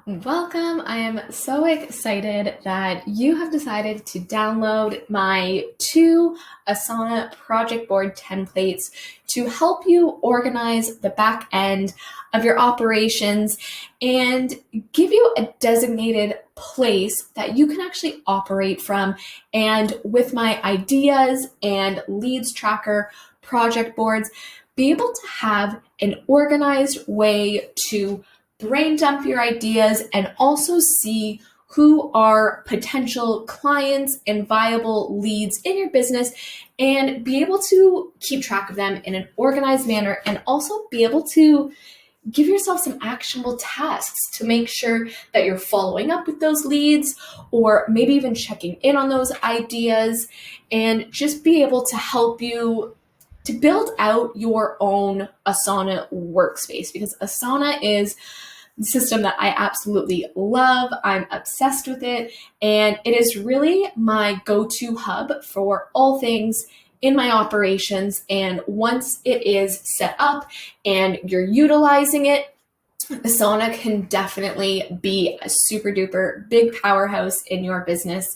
Welcome. I am so excited that you have decided to download my 2 Asana Project Board Templates to help you organize the back end of your operations and give you a designated place that you can actually operate from. And with my ideas and leads tracker project boards, be able to have an organized way to brain dump your ideas and also see who are potential clients and viable leads in your business and be able to keep track of them in an organized manner and also be able to give yourself some actionable tasks to make sure that you're following up with those leads or maybe even checking in on those ideas and just be able to help you to build out your own Asana workspace, because Asana is the system that I absolutely love. I'm obsessed with it, and it is really my go-to hub for all things in my operations. And once it is set up and you're utilizing it, Asana can definitely be a super duper big powerhouse in your business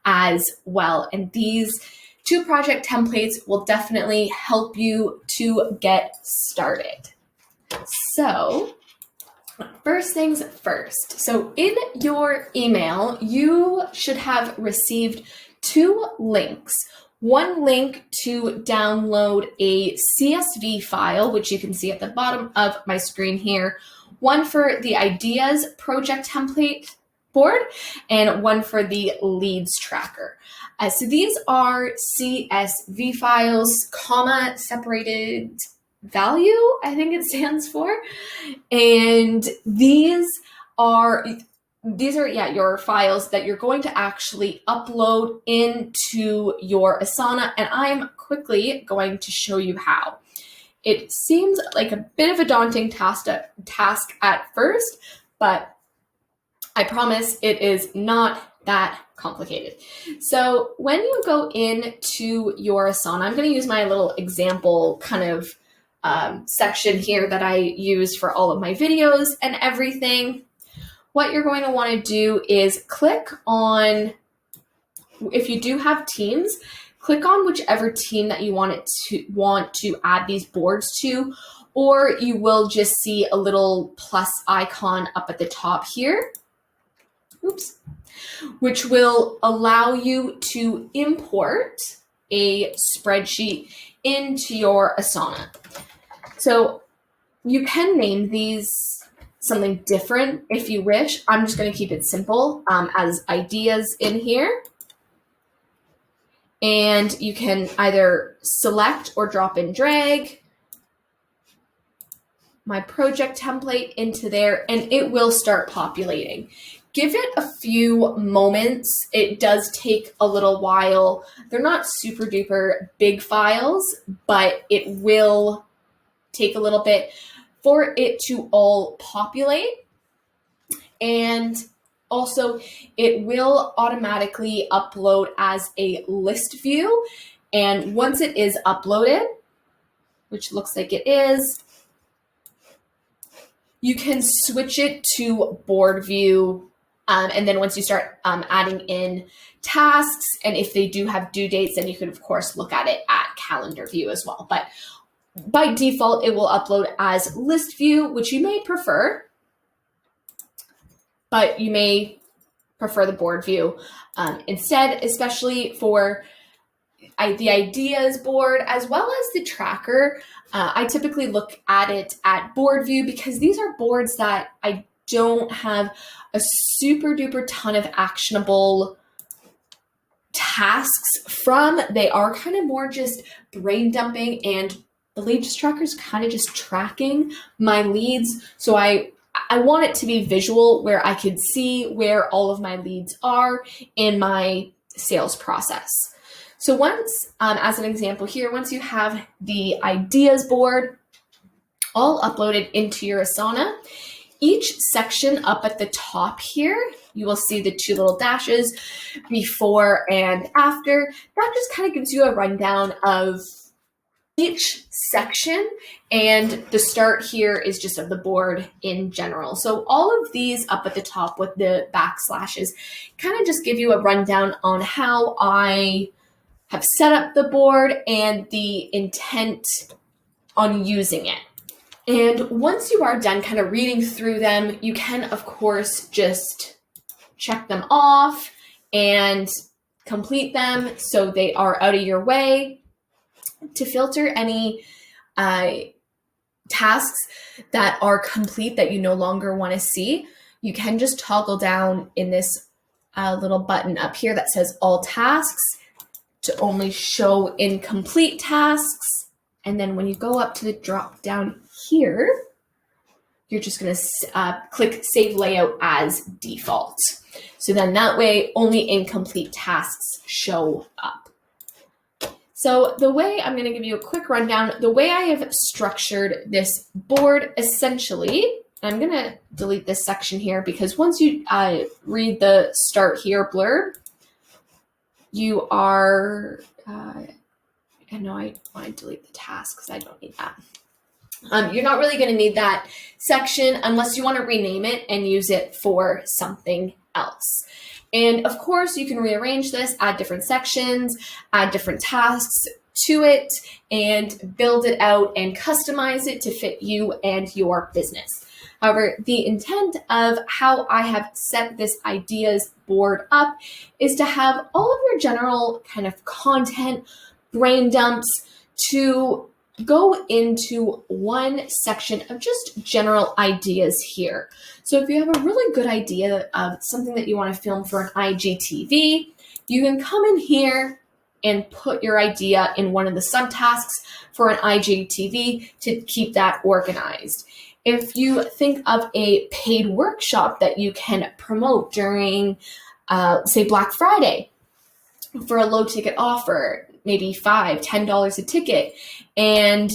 as well. And these 2 project templates will definitely help you to get started. So, first things first. So in your email, you should have received 2 links. One link to download a CSV file, which you can see at the bottom of my screen here. One for the ideas project template board and one for the leads tracker. So these are CSV files, comma separated value, I think it stands for. And these are your files that you're going to actually upload into your Asana, and I'm quickly going to show you how. It seems like a bit of a daunting task at first, but I promise it is not that complicated. So when you go into your Asana, I'm going to use my little example kind of section here that I use for all of my videos and everything. What you're going to want to do is click on, if you do have teams, click on whichever team that you want to add these boards to, or you will just see a little plus icon up at the top here. Oops. Which will allow you to import a spreadsheet into your Asana. So you can name these something different if you wish. I'm just going to keep it simple as ideas in here. And you can either select or drop and drag my project template into there, and it will start populating. Give it a few moments. It does take a little while. They're not super duper big files, but it will take a little bit for it to all populate. And also, it will automatically upload as a list view. And once it is uploaded, which looks like it is, you can switch it to board view. And then once you start adding in tasks, and if they do have due dates, then you can, of course, look at it at calendar view as well. But by default, it will upload as list view, which you may prefer, but you may prefer the board view instead, especially for the ideas board as well as the tracker. I typically look at it at board view because these are boards that I don't have a super duper ton of actionable tasks from. They are kind of more just brain dumping, and the leads tracker is kind of just tracking my leads. So I want it to be visual where I could see where all of my leads are in my sales process. So once, as an example here, once you have the ideas board all uploaded into your Asana, each section up at the top here, you will see the 2 little dashes, before and after. That just kind of gives you a rundown of each section, and the start here is just of the board in general. So all of these up at the top with the backslashes kind of just give you a rundown on how I have set up the board and the intent on using it. And once you are done kind of reading through them, you can, of course, just check them off and complete them so they are out of your way. To filter any tasks that are complete that you no longer want to see, you can just toggle down in this little button up here that says all tasks to only show incomplete tasks. And then when you go up to the drop down here, you're just going to click Save Layout as Default. So then that way only incomplete tasks show up. So the way I'm going to give you a quick rundown, the way I have structured this board essentially, I'm going to delete this section here because once you read the start here blurb, you are, I know I want to delete the task because I don't need that. You're not really going to need that section unless you want to rename it and use it for something else. And of course, you can rearrange this, add different sections, add different tasks to it, and build it out and customize it to fit you and your business. However, the intent of how I have set this ideas board up is to have all of your general kind of content, brain dumps to go into one section of just general ideas here. So if you have a really good idea of something that you want to film for an IGTV, you can come in here and put your idea in one of the subtasks for an IGTV to keep that organized. If you think of a paid workshop that you can promote during, say, Black Friday for a low ticket offer, maybe $5, $10 a ticket, and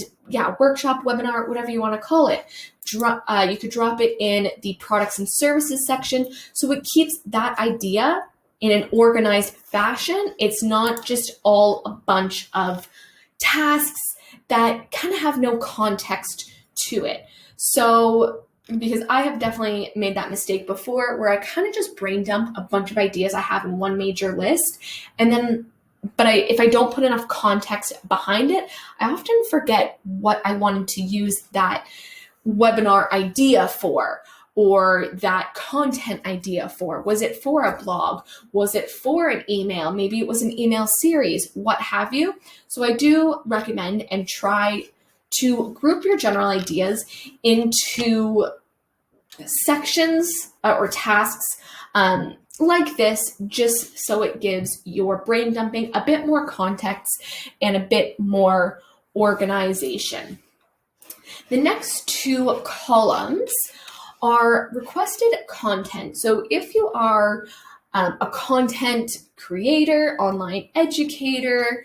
workshop, webinar, whatever you want to call it. You could drop it in the products and services section so it keeps that idea in an organized fashion. It's not just all a bunch of tasks that kind of have no context to it. So, because I have definitely made that mistake before where I kind of just brain dump a bunch of ideas I have in one major list, and then if I don't put enough context behind it, I often forget what I wanted to use that webinar idea for, or that content idea for. Was it for a blog? Was it for an email? Maybe it was an email series, what have you. So I do recommend and try to group your general ideas into sections or tasks like this, just so it gives your brain dumping a bit more context and a bit more organization. The next two columns are requested content. So if you are a content creator, online educator,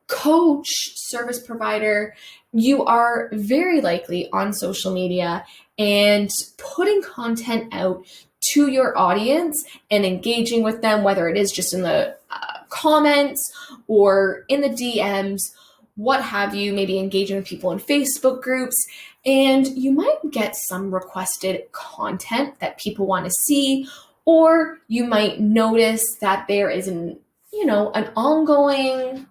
coach, service provider, you are very likely on social media and putting content out to your audience and engaging with them, whether it is just in the comments or in the DMs, what have you, maybe engaging with people in Facebook groups, and you might get some requested content that people want to see, or you might notice that there is an ongoing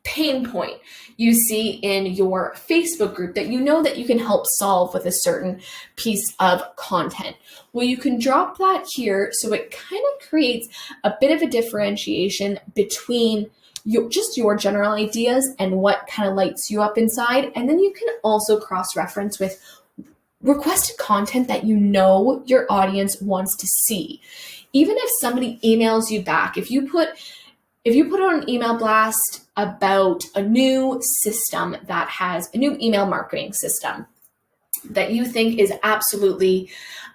pain point you see in your Facebook group that you know that you can help solve with a certain piece of content. Well, you can drop that here so it kind of creates a bit of a differentiation between your general ideas and what kind of lights you up inside. And then you can also cross-reference with requested content that you know your audience wants to see. Even if somebody emails you back, if you put out an email blast about a new system that has a new email marketing system that you think is absolutely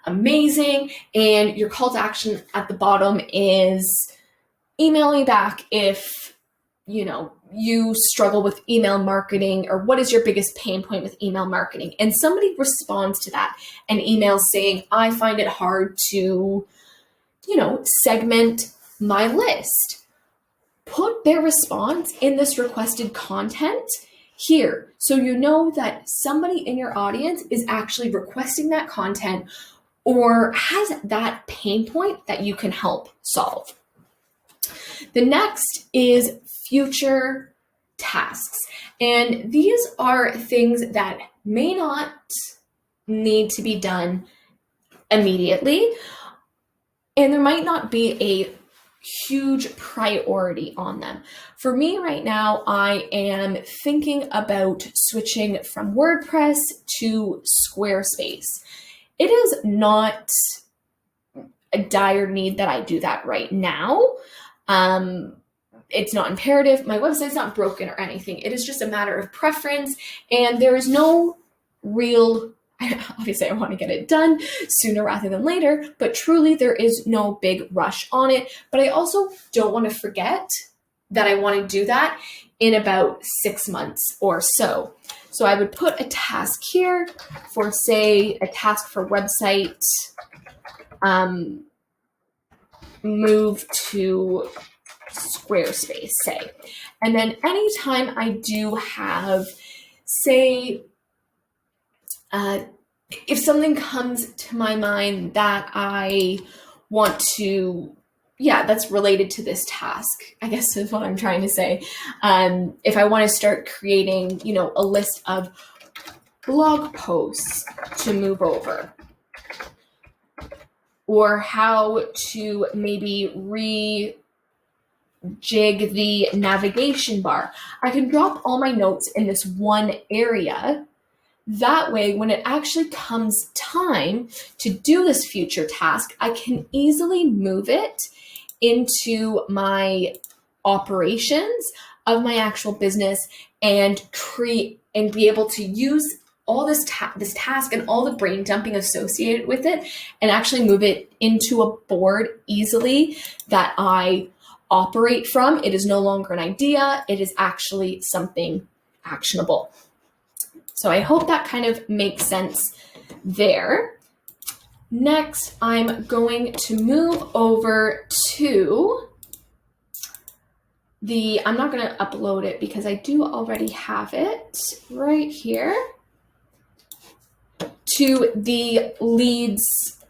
amazing, and your call to action at the bottom is email me back if you struggle with email marketing, or what is your biggest pain point with email marketing, and somebody responds to that and emails saying, I find it hard to segment my list. Put their response in this requested content here. So you know that somebody in your audience is actually requesting that content or has that pain point that you can help solve. The next is future tasks. And these are things that may not need to be done immediately, and there might not be a huge priority on them. For me right now, I am thinking about switching from WordPress to Squarespace. It is not a dire need that I do that right now. It's not imperative. My website's not broken or anything. It is just a matter of preference, and there is no real, obviously I want to get it done sooner rather than later, but truly there is no big rush on it. But I also don't want to forget that I want to do that in about 6 months or so. So I would put a task here for, say, a task for website, move to Squarespace, say. And then anytime I do have, say, if something comes to my mind that I want to, that's related to this task, I guess is what I'm trying to say. If I want to start creating, a list of blog posts to move over, or how to maybe rejig the navigation bar, I can drop all my notes in this one area. That way, when it actually comes time to do this future task, I can easily move it into my operations of my actual business and create and be able to use all this task and all the brain dumping associated with it and actually move it into a board easily that I operate from. It is no longer an idea. It is actually something actionable. So I hope that kind of makes sense there. Next, I'm going to move over to I'm not going to upload it because I do already have it right here, to the leads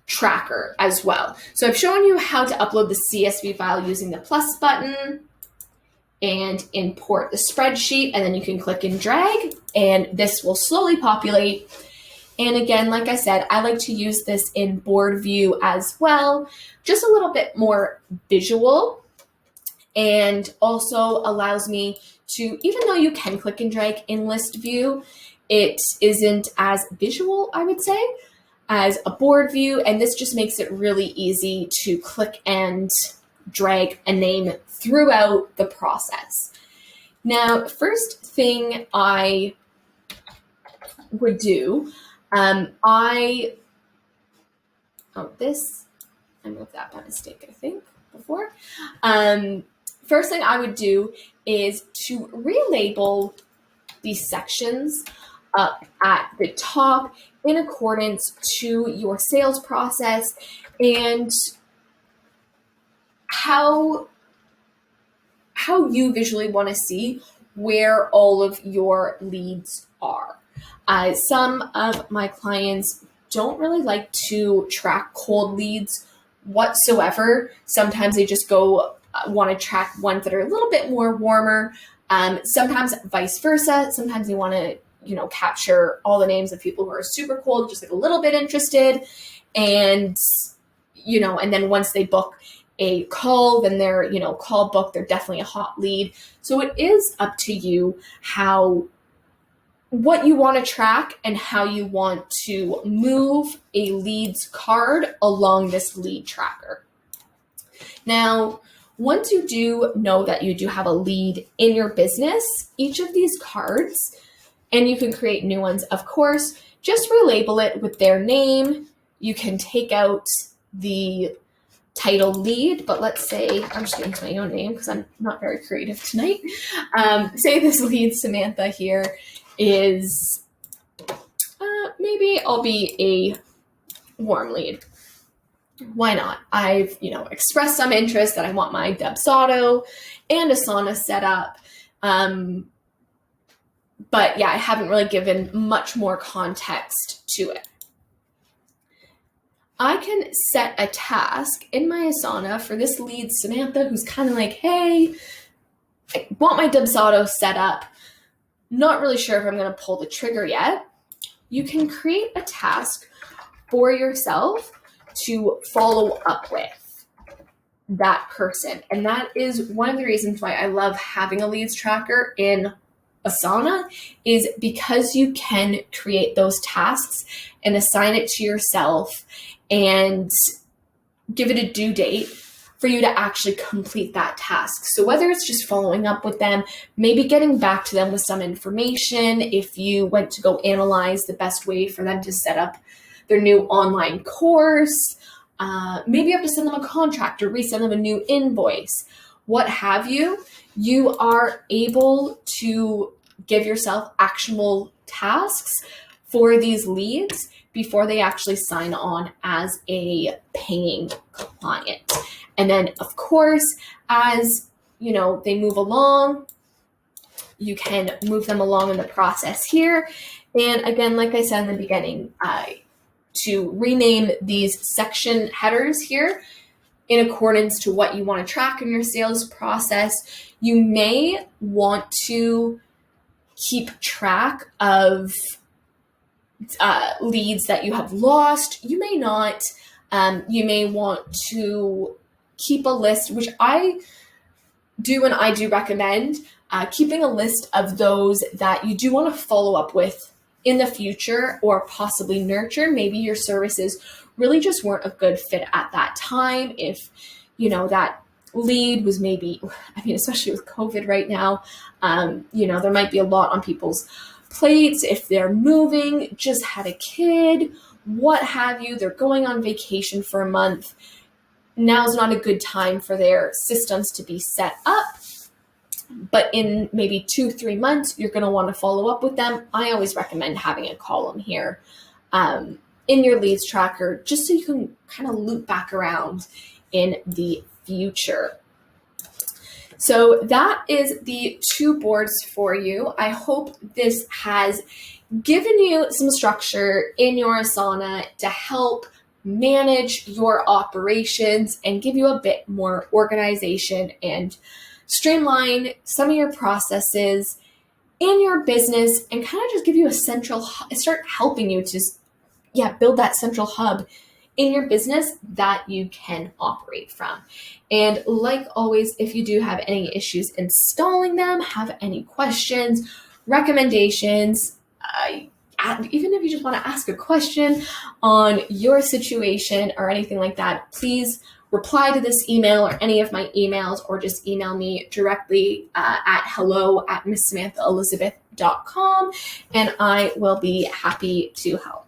tracker as well. So I've shown you how to upload the CSV file using the plus button and import the spreadsheet, and then you can click and drag and this will slowly populate. And again, like I said, I like to use this in board view as well, just a little bit more visual, and also allows me to, even though you can click and drag in list view, it isn't as visual, I would say, as a board view. And this just makes it really easy to click and drag a name throughout the process. Now, first thing I would do, I moved that by mistake, I think, before. First thing I would do is to relabel these sections up at the top in accordance to your sales process and how you visually want to see where all of your leads are. Some of my clients don't really like to track cold leads whatsoever. Sometimes they just want to track ones that are a little bit more warmer. Sometimes vice versa. Sometimes they want to, capture all the names of people who are super cold, just like a little bit interested. And, and then once they book a call, then they're, call book, they're definitely a hot lead. So it is up to you what you want to track and how you want to move a leads card along this lead tracker. Now, once you do know that you do have a lead in your business, each of these cards, and you can create new ones, of course, just relabel it with their name. You can take out the title lead, but let's say, I'm just going to my own name because I'm not very creative tonight. Say this lead Samantha here is, maybe I'll be a warm lead. Why not? I've, expressed some interest that I want my Debs Auto and Asana set up. But yeah, I haven't really given much more context to it. I can set a task in my Asana for this lead, Samantha, who's kind of like, hey, I want my Dubsado set up. Not really sure if I'm going to pull the trigger yet. You can create a task for yourself to follow up with that person. And that is one of the reasons why I love having a leads tracker in Asana, is because you can create those tasks and assign it to yourself and give it a due date for you to actually complete that task. So whether it's just following up with them, maybe getting back to them with some information, if you went to go analyze the best way for them to set up their new online course, maybe you have to send them a contract or resend them a new invoice, what have you, you are able to give yourself actionable tasks for these leads before they actually sign on as a paying client. And then, of course, as they move along, you can move them along in the process here. And again, like I said in the beginning, to rename these section headers here in accordance to what you want to track in your sales process. You may want to keep track of leads that you have lost. You may not. You may want to keep a list, which I do, and I do recommend keeping a list of those that you do want to follow up with in the future or possibly nurture. Maybe your services really just weren't a good fit at that time. If that lead was maybe, especially with COVID right now, there might be a lot on people's plates. If they're moving, just had a kid, what have you, they're going on vacation for a month. Now's not a good time for their systems to be set up. But in maybe 2-3 months, you're going to want to follow up with them. I always recommend having a column here in your leads tracker, just so you can kind of loop back around in the future. So that is the 2 boards for you. I hope this has given you some structure in your Asana to help manage your operations and give you a bit more organization and streamline some of your processes in your business, and kind of just give you a start helping you to build that central hub in your business that you can operate from. And like always, if you do have any issues installing them, have any questions, recommendations, even if you just want to ask a question on your situation or anything like that, please reply to this email or any of my emails, or just email me directly at hello@misssamanthaelizabeth.com, and I will be happy to help.